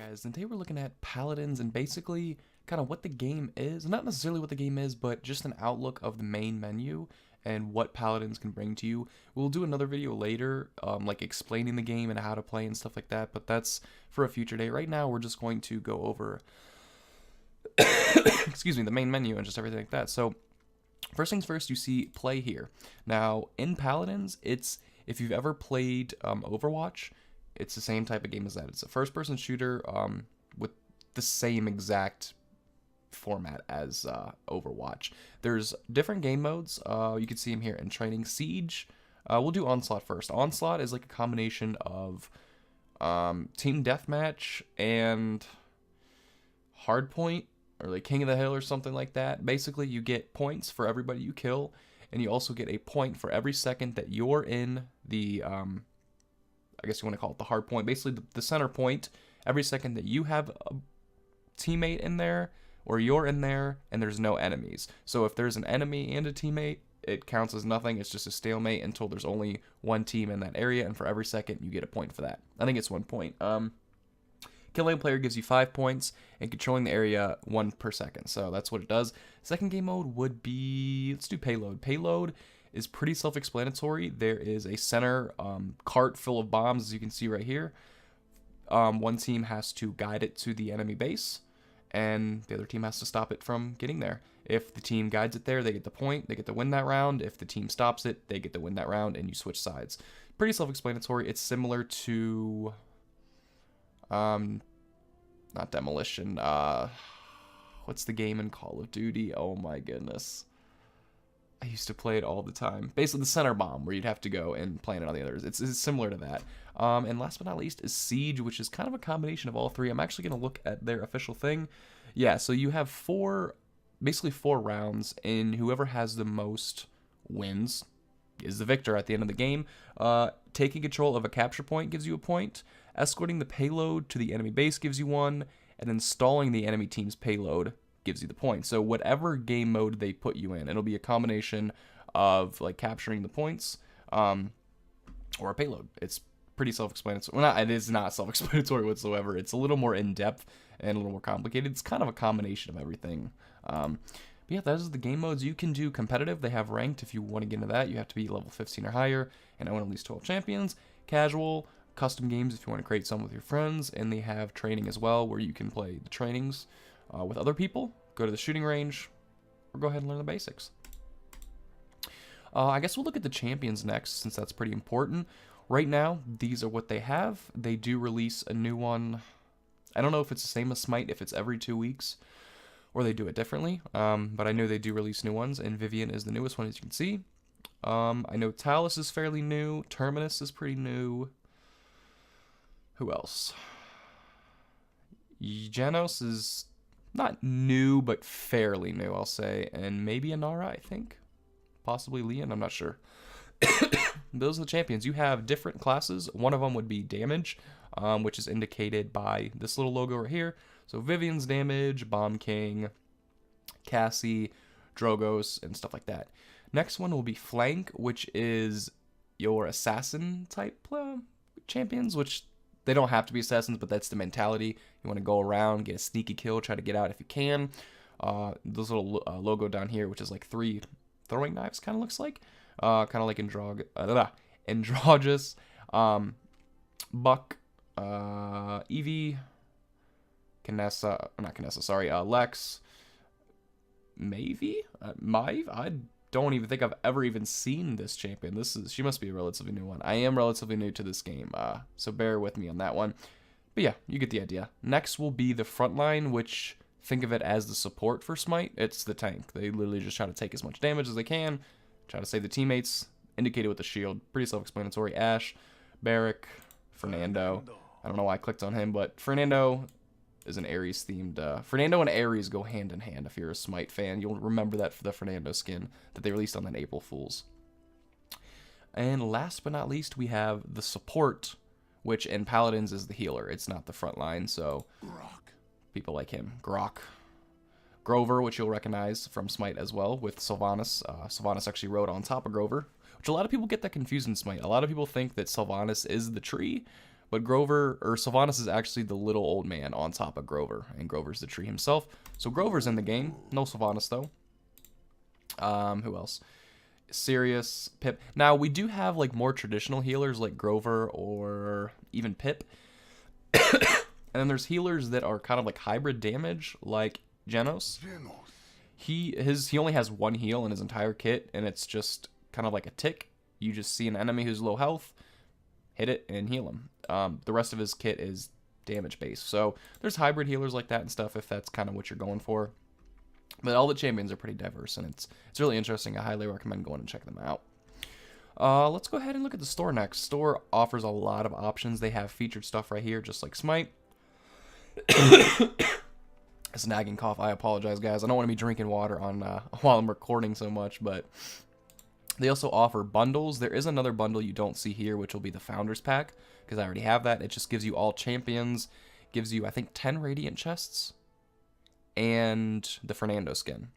Guys, and today we're looking at Paladins and basically kind of what the game is. Not necessarily what the game is, but just an outlook of the main menu and what Paladins can bring to you. We'll do another video later, like explaining the game and how to play and stuff like that, but that's for a future day. Right now, we're just going to go over, excuse me, the main menu and just everything like that. So, first things first, you see play here. Now, in Paladins, if you've ever played Overwatch, it's the same type of game as that. It's a first-person shooter with the same exact format as Overwatch. There's different game modes. You can see them here in training. Siege. We'll do Onslaught first. Onslaught is like a combination of Team Deathmatch and Hardpoint, or like King of the Hill or something like that. Basically, you get points for everybody you kill, and you also get a point for every second that you're in the I guess you want to call it the hard point, basically the center point. Every second that you have a teammate in there, or you're in there, and there's no enemies. So if there's an enemy and a teammate, it counts as nothing. It's just a stalemate until there's only one team in that area, and for every second, you get a point for that. I think it's 1 point. Killing a player gives you 5 points, and controlling the area 1 per second. So that's what it does. Second game mode would be, let's do Payload. Payload is pretty self-explanatory. There is a center cart full of bombs, as you can see right here. One team has to guide it to the enemy base, and the other team has to stop it from getting there. If the team guides it there, they get the point. They get to win that round. If the team stops it, they get to win that round, and you switch sides. Pretty self-explanatory. It's similar to, not Demolition. What's the game in Call of Duty? Oh my goodness. I used to play it all the time. Basically, the center bomb, where you'd have to go and plan it on the others. It's similar to that. And last but not least is Siege, which is kind of a combination of all three. I'm actually going to look at their official thing. Yeah, so you have basically four rounds, and whoever has the most wins is the victor at the end of the game. Taking control of a capture point gives you a point. Escorting the payload to the enemy base gives you 1. And then stalling the enemy team's payload gives you the point. So whatever game mode they put you in, it'll be a combination of like capturing the points or a payload. It's pretty self-explanatory. Well, it is not self-explanatory whatsoever. It's a little more in-depth and a little more complicated. It's kind of a combination of everything. But yeah, those are the game modes. You can do competitive. They have ranked. If you want to get into that, you have to be level 15 or higher and own at least 12 champions. Casual, custom games if you want to create some with your friends, and they have training as well, where you can play the trainings with other people, go to the shooting range, or go ahead and learn the basics. I guess we'll look at the champions next, since that's pretty important. Right now, these are what they have. They do release a new one. I don't know if it's the same as Smite, if it's every 2 weeks, or they do it differently, but I know they do release new ones, and Vivian is the newest one, as you can see. I know Talus is fairly new, Terminus is pretty new. Who else? Janos is not new, but fairly new, I'll say. And maybe Inara, I think. Possibly Leon, I'm not sure. Those are the champions. You have different classes. One of them would be damage, which is indicated by this little logo right here. So Vivian's damage, Bomb King, Cassie, Drogos, and stuff like that. Next one will be flank, which is your assassin type champions, which they don't have to be assassins, but that's the mentality. You want to go around, get a sneaky kill, try to get out if you can. This little logo down here, which is like 3 throwing knives, kind of looks like. Kind of like Androgous, Buck, Eevee, Lex, Maeve? Maeve? I don't even think I've ever even seen this champion. She must be a relatively new one. I am relatively new to this game, so bear with me on that one. But yeah, you get the idea. Next will be the frontline, which think of it as the support for Smite. It's the tank. They literally just try to take as much damage as they can, try to save the teammates, indicated with the shield. Pretty self-explanatory. Ashe, Barrack, Fernando. I don't know why I clicked on him, but Fernando is an Ares themed. Fernando and Ares go hand in hand. If you're a Smite fan, you'll remember that for the Fernando skin that they released on that April Fool's. And last but not least, we have the support, which in Paladins is the healer. It's not the front line, so people like him. Grover, which you'll recognize from Smite as well, with Sylvanas. Sylvanas actually rode on top of Grover, which a lot of people get that confused in Smite. A lot of people think that Sylvanas is the tree, But Grover, or Sylvanas, is actually the little old man on top of Grover, and Grover's the tree himself. So Grover's in the game. No Sylvanas, though. Who else? Sirius, Pip. Now, we do have, like, more traditional healers, like Grover or even Pip. And then there's healers that are kind of like hybrid damage, like Genos. He only has one heal in his entire kit, and it's just kind of like a tick. You just see an enemy who's low health, hit it, and heal him. The rest of his kit is damage based. So there's hybrid healers like that and stuff if that's kind of what you're going for. But all the champions are pretty diverse, and it's really interesting. I highly recommend going and check them out. Let's go ahead and look at the store next. Store offers a lot of options. They have featured stuff right here, just like Smite. It's a nagging cough. I apologize, guys. I don't want to be drinking water on while I'm recording so much, but they also offer bundles. There is another bundle you don't see here, which will be the Founders Pack, because I already have that. It just gives you all champions, gives you, I think, 10 Radiant chests, and the Fernando skin,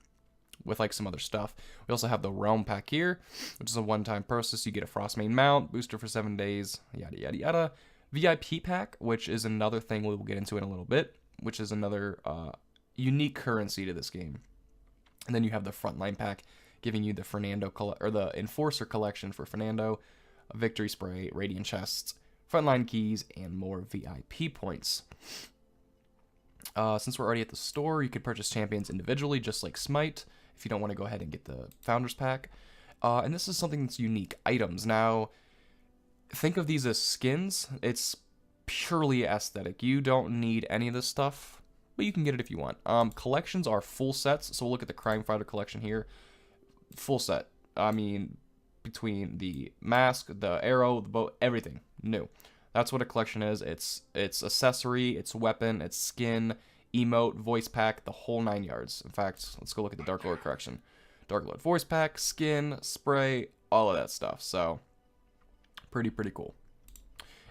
with like some other stuff. We also have the Realm Pack here, which is a one-time purchase. You get a Frostmane mount, booster for 7 days, yada, yada, yada. VIP Pack, which is another thing we will get into in a little bit, which is another unique currency to this game. And then you have the Frontline Pack, giving you the the Enforcer collection for Fernando, a Victory Spray, Radiant chests, Frontline keys, and more VIP points. Since we're already at the store, you could purchase champions individually, just like Smite, if you don't want to go ahead and get the Founders Pack. And this is something that's unique. Items. Now, think of these as skins. It's purely aesthetic. You don't need any of this stuff, but you can get it if you want. Collections are full sets, so we'll look at the Crime Fighter collection here. Full set. I mean, between the mask, the arrow, the bow, everything new. That's what a collection is. It's accessory, it's weapon, it's skin, emote, voice pack, the whole 9 yards. In fact, let's go look at the Dark Lord collection. Dark Lord voice pack, skin, spray, all of that stuff. So, pretty cool.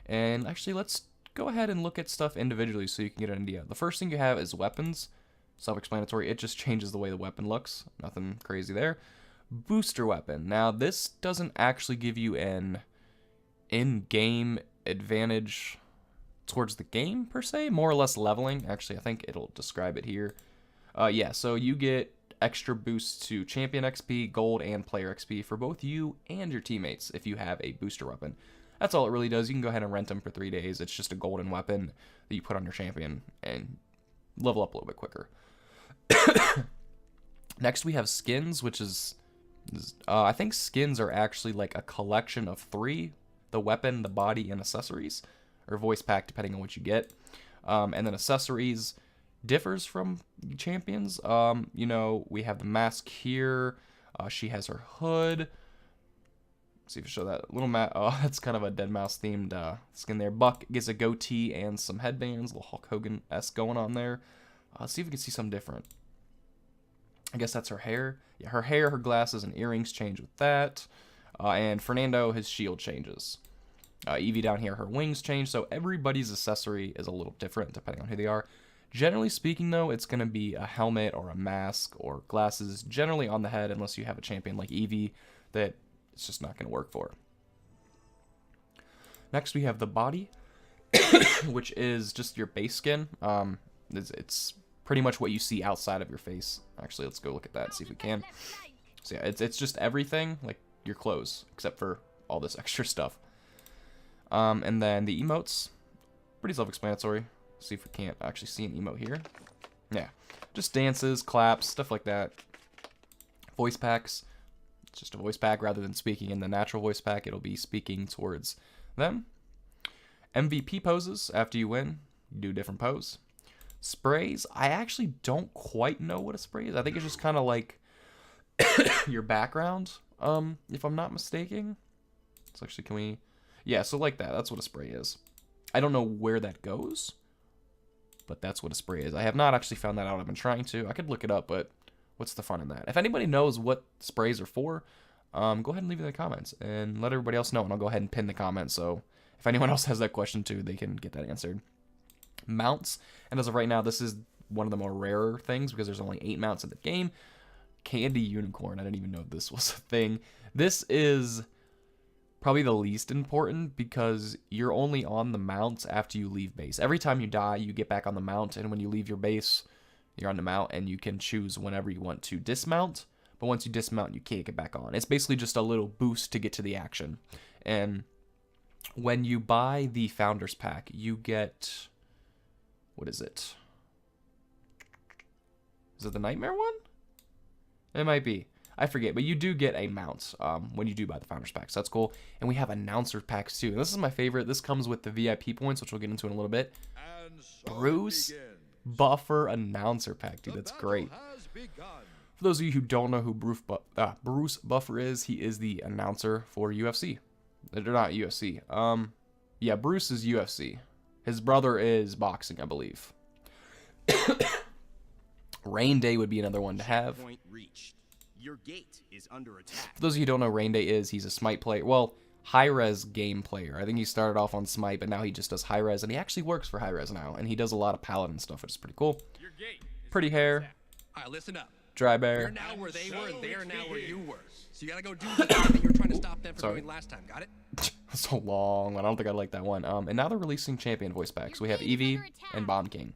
And actually, let's go ahead and look at stuff individually so you can get an idea. The first thing you have is weapons. Self-explanatory. It just changes the way the weapon looks. Nothing crazy there. Booster weapon. Now, this doesn't actually give you an in-game advantage towards the game, per se. More or less leveling. Actually, I think it'll describe it here. Yeah, so you get extra boosts to champion XP, gold, and player XP for both you and your teammates if you have a booster weapon. That's all it really does. You can go ahead and rent them for 3 days. It's just a golden weapon that you put on your champion and level up a little bit quicker. Next, we have skins, which is I think skins are actually like a collection of 3: the weapon, the body, and accessories, or voice pack, depending on what you get. And then accessories differs from champions. You know, we have the mask here. She has her hood. Let's see if I show that little Oh, that's kind of a Dead Mouse themed skin there. Buck gets a goatee and some headbands, a little Hulk Hogan-esque going on there. Let's see if we can see something different. I guess that's her hair. Yeah, her hair, her glasses, and earrings change with that. And Fernando, his shield changes. Evie down here, her wings change. So everybody's accessory is a little different depending on who they are. Generally speaking, though, it's going to be a helmet or a mask or glasses, generally on the head, unless you have a champion like Evie that it's just not going to work for. Next, we have the body, which is just your base skin. It's pretty much what you see outside of your face. Actually, let's go look at that and see if we can. So yeah, it's just everything, like your clothes, except for all this extra stuff. And then the emotes, pretty self-explanatory. See if we can't actually see an emote here. Yeah, just dances, claps, stuff like that. Voice packs. It's just a voice pack rather than speaking in the natural voice pack. It'll be speaking towards them. MVP poses. After you win, you do a different pose. Sprays. I actually don't quite know what a spray is. I think it's just kind of like your background, if I'm not mistaken. So actually, can we... Yeah, so like that. That's what a spray is. I don't know where that goes, but that's what a spray is. I have not actually found that out. I've been trying to. I could look it up, but what's the fun in that? If anybody knows what sprays are for, go ahead and leave it in the comments and let everybody else know, and I'll go ahead and pin the comment. So if anyone else has that question too, they can get that answered. Mounts, and as of right now, this is one of the more rarer things because there's only 8 mounts in the game. Candy Unicorn. I didn't even know this was a thing. This is probably the least important because you're only on the mount after you leave base. Every time you die, you get back on the mount, and when you leave your base, you're on the mount, and you can choose whenever you want to dismount. But once you dismount, you can't get back on. It's basically just a little boost to get to the action. And when you buy the Founders Pack, you get... What is it? Is it the Nightmare one? It might be. I forget, but you do get a mount when you do buy the Founders Pack, so that's cool. And we have Announcer Packs too. And this is my favorite. This comes with the VIP points, which we'll get into in a little bit. So Bruce Buffer Announcer Pack, dude, that's great. For those of you who don't know who Bruce Buffer is, he is the announcer for UFC. They're not UFC. Yeah, Bruce is UFC. His brother is boxing, I believe. Rain Day would be another one to have. Your gate is under attack. For those of you who don't know, Rain Day is, he's a Smite player. Well, high-res game player. I think he started off on Smite, but now he just does high-res, and he actually works for high-res now, and he does a lot of Paladin stuff, which is pretty cool. Pretty hair. All right, listen up. Dry bear. You're now where they were, and they are now where you were. So you gotta go do the thing that you're trying to stop them from doing last time. Got it? That's so long. I don't think I like that one. And now they're releasing champion voice packs. We have Eevee and Bomb King.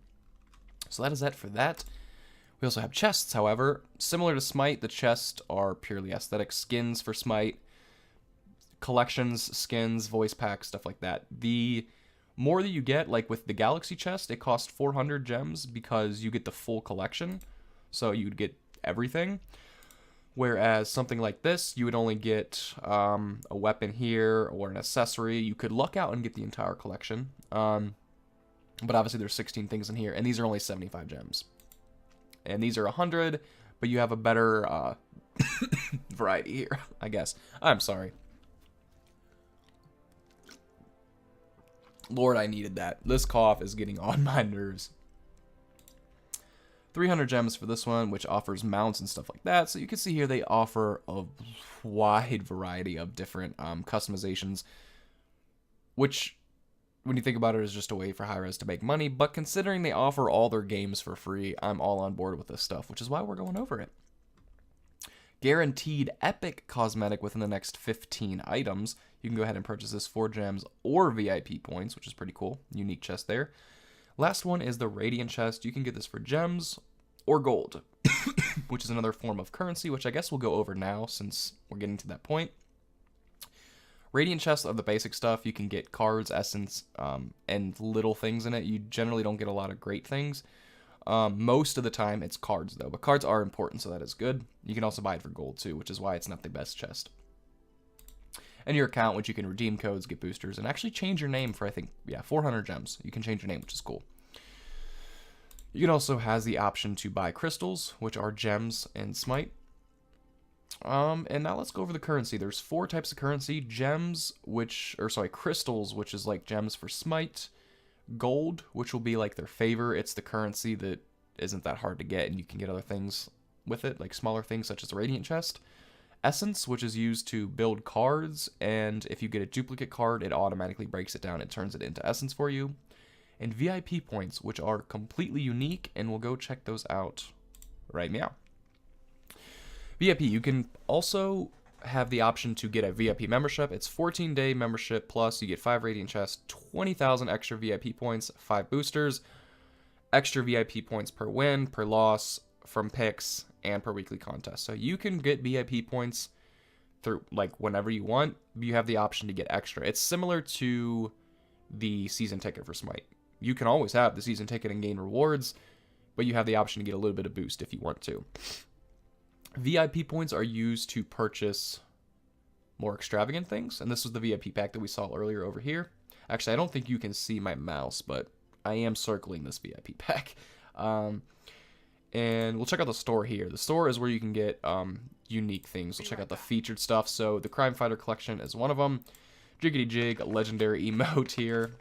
So that is that for that. We also have chests, however. Similar to Smite, the chests are purely aesthetic. Skins for Smite, collections, skins, voice packs, stuff like that. The more that you get, like with the Galaxy chest, it costs 400 gems because you get the full collection. So you'd get everything. Whereas something like this, you would only get a weapon here or an accessory. You could luck out and get the entire collection. But obviously there's 16 things in here, and these are only 75 gems. And these are 100, but you have a better variety here, I guess. I'm sorry. Lord, I needed that. This cough is getting on my nerves. 300 gems for this one, which offers mounts and stuff like that. So you can see here they offer a wide variety of different customizations, which, when you think about it, is just a way for high-res to make money. But considering they offer all their games for free, I'm all on board with this stuff, which is why we're going over it. Guaranteed epic cosmetic within the next 15 items. You can go ahead and purchase this for gems or VIP points, which is pretty cool. Unique chest there. Last one is the Radiant chest. You can get this for gems or gold, which is another form of currency, which I guess we'll go over now since we're getting to that point. Radiant chests are the basic stuff. You can get cards, essence, and little things in it. You generally don't get a lot of great things. Most of the time, it's cards, though. But cards are important, so that is good. You can also buy it for gold, too, which is why it's not the best chest. And your account, which you can redeem codes, get boosters, and actually change your name for, I think, yeah, 400 gems. You can change your name, which is cool. You can also have the option to buy crystals, which are gems and Smite. And now let's go over the currency. There's 4 types of currency. Gems, crystals, which is like gems for Smite. Gold, which will be like their favor. It's the currency that isn't that hard to get, and you can get other things with it, like smaller things such as the Radiant chest. Essence, which is used to build cards, and if you get a duplicate card, it automatically breaks it down and turns it into essence for you. And VIP points, which are completely unique, and we'll go check those out right meow. VIP, you can also have the option to get a VIP membership. It's 14-day membership, plus you get 5 Radiant chests, 20,000 extra VIP points, 5 boosters, extra VIP points per win, per loss, from picks, and per weekly contest. So you can get VIP points through, like, whenever you want. You have the option to get extra. It's similar to the season ticket for Smite. You can always have the season ticket and gain rewards, but you have the option to get a little bit of boost if you want to. VIP points are used to purchase more extravagant things, and this was the VIP pack that we saw earlier over here. Actually, I don't think you can see my mouse, but I am circling this VIP pack. And we'll check out the store here. The store is where you can get unique things. We'll check out the featured stuff. So the Crime Fighter collection is one of them. Jiggity Jig, a legendary emote here.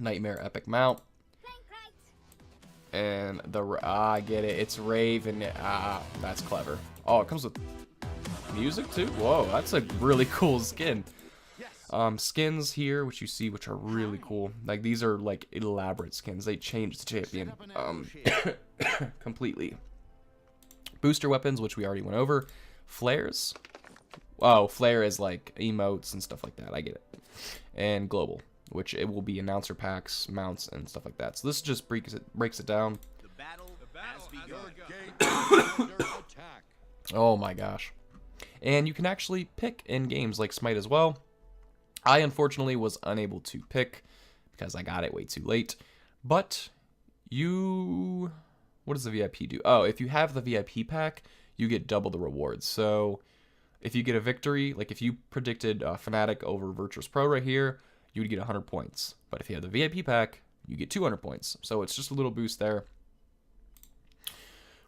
Nightmare epic mount. And I get it. It's Raven. That's clever. Oh, it comes with music too? Whoa, that's a really cool skin. Skins here, which you see, which are really cool. Like, these are like elaborate skins. They changed the champion completely. Booster weapons, which we already went over. Flares, Oh, flare is like emotes and stuff like that. I get it. And global, which it will be announcer packs, mounts, and stuff like that. So this just breaks it down. The battle has begun. Oh my gosh. And you can actually pick in games like Smite as well. I unfortunately was unable to pick because I got it way too late. But what does the VIP do? Oh, if you have the VIP pack, you get double the rewards. So if you get a victory, like if you predicted Fnatic over Virtus Pro right here, you would get 100 points. But if you have the VIP pack, you get 200 points. So it's just a little boost there.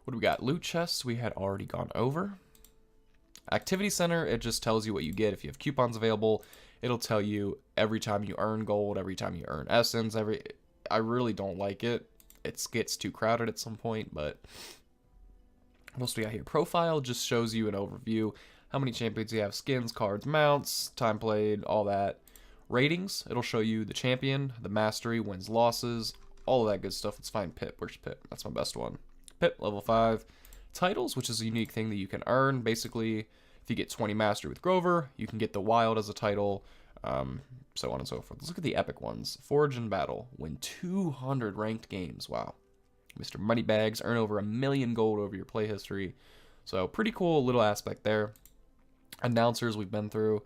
What do we got? Loot chests we had already gone over. Activity Center, it just tells you what you get. If you have coupons available, it'll tell you every time you earn gold, every time you earn essence. I really don't like it. It gets too crowded at some point, but what else do we got here? Profile just shows you an overview. How many champions you have, skins, cards, mounts, time played, all that. Ratings, it'll show you the champion, the mastery, wins, losses, all of that good stuff. Let's find Pip. Where's Pip? That's my best one. Pip, level 5. Titles, which is a unique thing that you can earn. Basically, if you get 20 mastery with Grover, you can get the Wild as a title, so on and so forth. Let's look at the epic ones. Forge and Battle. Win 200 ranked games. Wow. Mr. Moneybags. Earn over 1 million gold over your play history. So, pretty cool little aspect there. Announcers we've been through.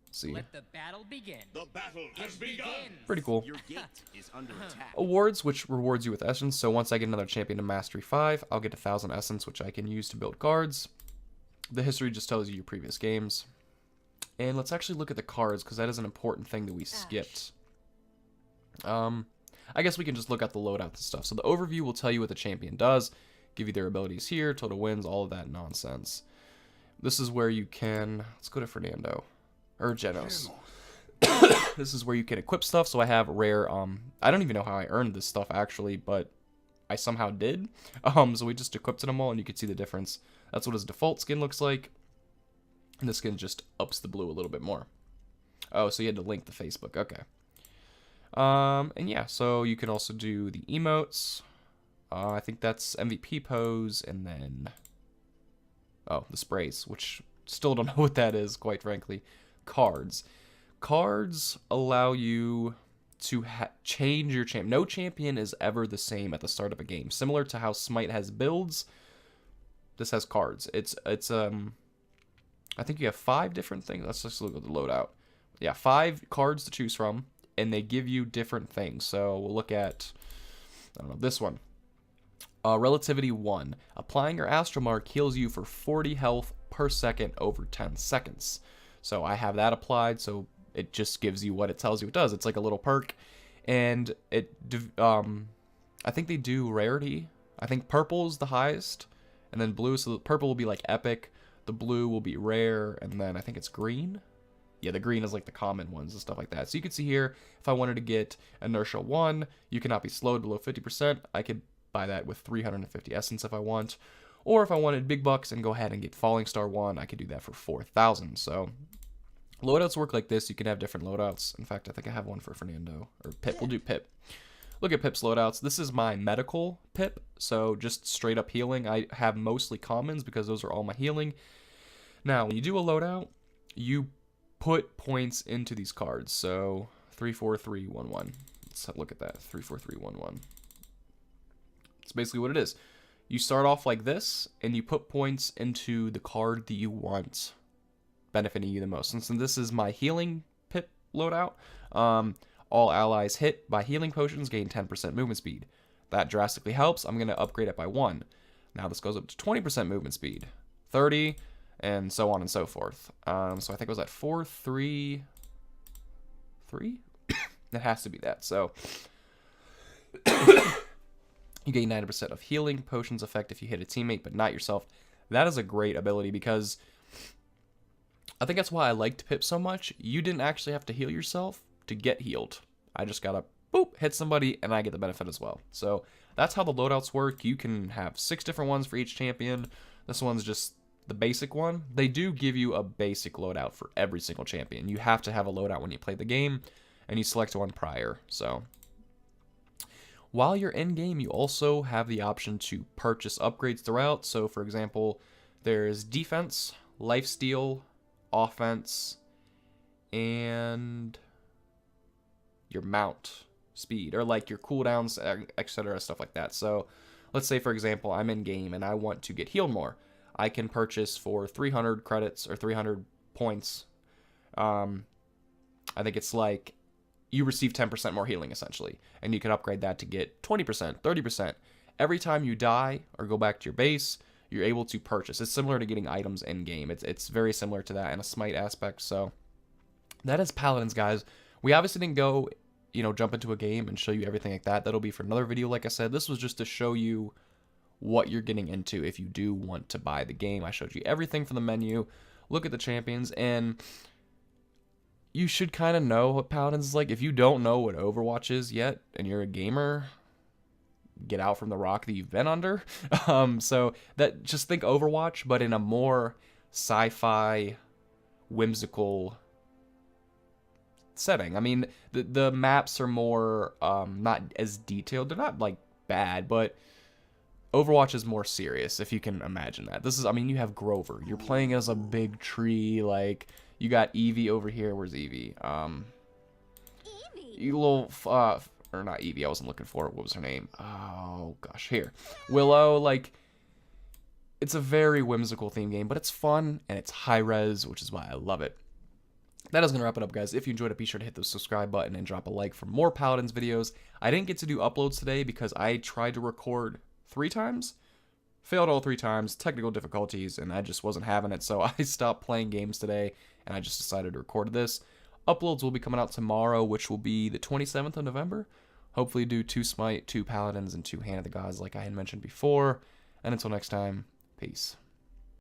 Let's see. Let the battle begin. The battle has begun. Pretty cool. Your gate is under attack. Awards, which rewards you with essence. So once I get another champion to mastery 5, I'll get 1,000 essence, which I can use to build cards. The history just tells you your previous games. And let's actually look at the cards, because that is an important thing that we skipped. I guess we can just look at the loadouts and stuff. So the overview will tell you what the champion does, give you their abilities here, total wins, all of that nonsense. This is where you can, let's go to Fernando, or Genos. This is where you can equip stuff. So I have rare, I don't even know how I earned this stuff actually, but I somehow did. So we just equipped them all and you can see the difference. That's what his default skin looks like. And the skin just ups the blue a little bit more. Oh, so you had to link the Facebook, okay. And yeah, so you can also do the emotes. I think that's MVP pose, and then, oh, the sprays, which still don't know what that is, quite frankly. Cards. Cards allow you to change your champ. No champion is ever the same at the start of a game. Similar to how Smite has builds, this has cards. It's I think you have 5 different things. Let's just look at the loadout. Yeah, 5 cards to choose from, and they give you different things. So we'll look at, I don't know, this one. Relativity 1. Applying your Astral Mark heals you for 40 health per second over 10 seconds. So I have that applied, so it just gives you what it tells you it does. It's like a little perk, and it, I think they do rarity. I think purple is the highest, and then blue, so the purple will be like epic, the blue will be rare, and then I think it's green. Yeah, the green is like the common ones and stuff like that. So you can see here, if I wanted to get Inertia 1, you cannot be slowed below 50%. I could buy that with 350 essence if I want. Or if I wanted big bucks and go ahead and get Falling Star 1, I could do that for 4,000. So loadouts work like this. You can have different loadouts. In fact, I think I have one for Fernando. Or Pip. We'll do Pip. Look at Pip's loadouts. This is my medical Pip. So just straight up healing. I have mostly commons because those are all my healing. Now, when you do a loadout, you put points into these cards. So 3, 4, 3, 1, 1. Let's look at that. 3, 4, 3, 1, 1. It's basically what it is. You start off like this, and you put points into the card that you want benefiting you the most. And so this is my healing Pip loadout. All allies hit by healing potions gain 10% movement speed. That drastically helps. I'm going to upgrade it by 1. Now this goes up to 20% movement speed, 30, and so on and so forth. So I think it was at 4, 3, 3? It has to be that. So you gain 90% of healing potions effect if you hit a teammate, but not yourself. That is a great ability because I think that's why I liked Pip so much. You didn't actually have to heal yourself to get healed. I just gotta, boop, hit somebody, and I get the benefit as well. So that's how the loadouts work. You can have 6 different ones for each champion. This one's just the basic one. They do give you a basic loadout for every single champion. You have to have a loadout when you play the game, and you select one prior. So while you're in game, you also have the option to purchase upgrades throughout. So for example, there's defense. lifesteal, offense, and your mount speed, or like your cooldowns, etc., stuff like that. So let's say, for example, I'm in game and I want to get healed more. I can purchase for 300 credits or 300 points. I think it's like you receive 10% more healing, essentially, and you can upgrade that to get 20%, 30%. Every time you die or go back to your base, you're able to purchase. It's similar to getting items in game. It's very similar to that in a Smite aspect. So that is Paladins, guys. We obviously didn't go, jump into a game and show you everything like that. That'll be for another video. Like I said, this was just to show you what you're getting into if you do want to buy the game. I showed you everything from the menu. Look at the champions, and you should kind of know what Paladins is like. If you don't know what Overwatch is yet, and you're a gamer, get out from the rock that you've been under. So that, just think Overwatch, but in a more sci-fi, whimsical setting. I mean, the maps are more not as detailed. They're not like bad, but Overwatch is more serious, if you can imagine that. This is, I mean, you have Grover. You're playing as a big tree. Like, you got Eevee over here. Where's Eevee? Eevee. You little or not Eevee, I wasn't looking for it. What was her name? Oh, gosh, here. Willow, like, it's a very whimsical theme game, but it's fun, and it's high-res, which is why I love it. That is going to wrap it up, guys. If you enjoyed it, be sure to hit the subscribe button and drop a like for more Paladins videos. I didn't get to do uploads today because I tried to record 3 times, failed all 3 times, technical difficulties, and I just wasn't having it, so I stopped playing games today, and I just decided to record this. Uploads will be coming out tomorrow, which will be the 27th of November. Hopefully do 2 Smite, 2 Paladins, and 2 Hand of the Gods like I had mentioned before. And until next time, peace.